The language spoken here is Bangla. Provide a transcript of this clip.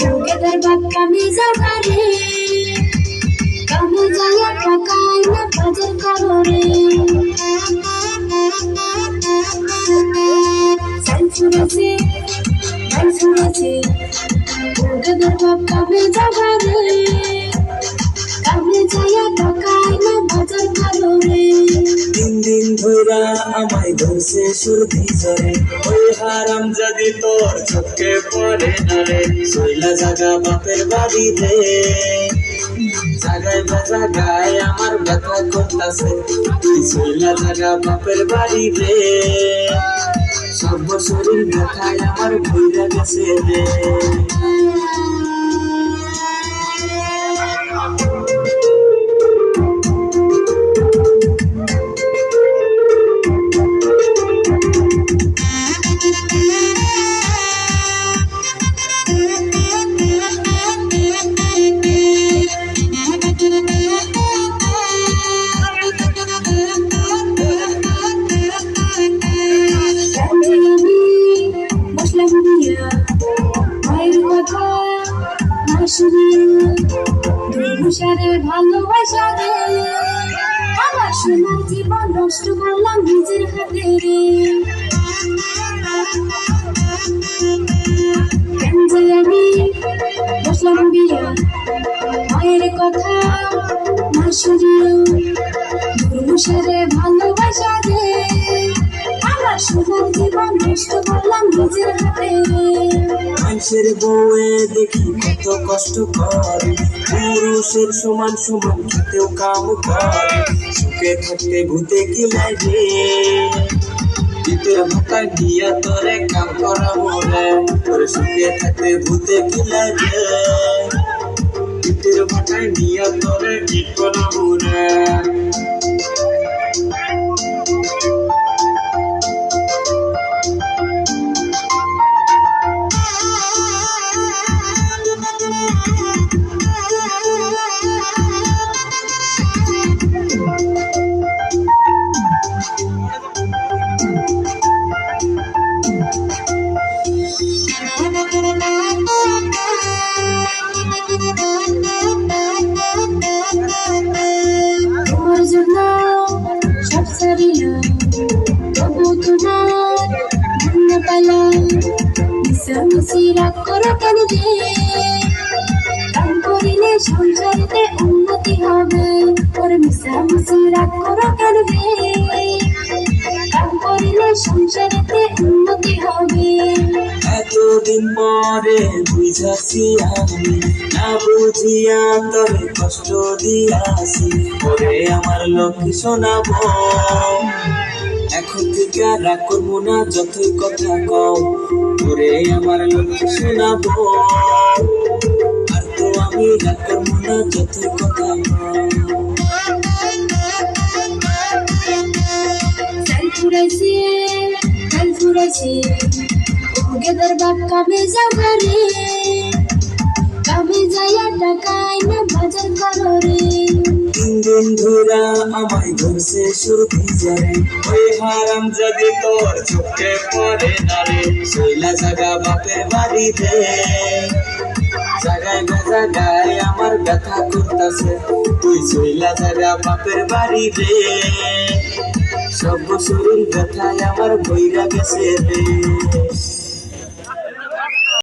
Together back kami jagare kami jaya takai na bajar karore Sansurase together back kami jagare kami jaya takai na bajar karore दिन धोरा আমায় ধরছে সুরভি জরে ওই হারাম যদি তোর চোখে পড়ে না রে সইলা জাগা বাপের বাড়ি রে জাগায় জাগায় আমার ব্যথা করতাছে তুই সইলা জাগা বাপের বাড়ি রে সর্ব শরীর ব্যথায় আমার ভুইরা গেছে রে দুসারে ভালোবাসা রে আমার সোনার জীবন নষ্ট করলাম নিজের হাতে রে কেন যে আমি বসলাম বিয়া মায়ের কথা না শুনিয়া দুসারে ভালোবাসা রে আমার সোনার জীবন নষ্ট করলাম নিজের হাতে রে মানুষের বউয়ে দেখি কত কষ্ট করে পুরুষের সমান সমান খেতেও কাম করে সুখে থাকতে ভূতে কি লাগে ভিতর ভাতায় দিয়া তোরে কাম করা মরে তোরে সুখে থাকতে ভূতে কি লাগে ভিতর ভাতায় দিয়া তোরে কি করা মরে সংসারেতে উন্নতি হবে ওর মিশামিশি রাগ করো কেন রে কাম করিলে সংসারেতে উন্নতি হবে এতদিন পরে বুঝাছি আমি না বুঝিয়া তবে কষ্ট দিয়াছি ওরে আমার লক্ষ্মী শোনাবো এখন থেকে রাগ করবো না যতই কথা কও ওরে আমার লক্ষ্মী শোনাবো আর তো আমি রাগ করবো না যতই কথা কও ফুরাইছে গেদার বাপ কামে যাবারে কামে যাইয়া টাকায় না বাজার করো রে দিন ধরা আমায় ধরছে সুরভি জরে ওই হারাম যদি তোর চোখে পড়ে না রে সইলা জাগা বাপের বাড়ি রে জাগায় জাগায় আমার ব্যথা করতাছে তুই সইলা জাগা বাপের বাড়ি রে সব শরীর ব্যথায় আমার বইরা গেছে রে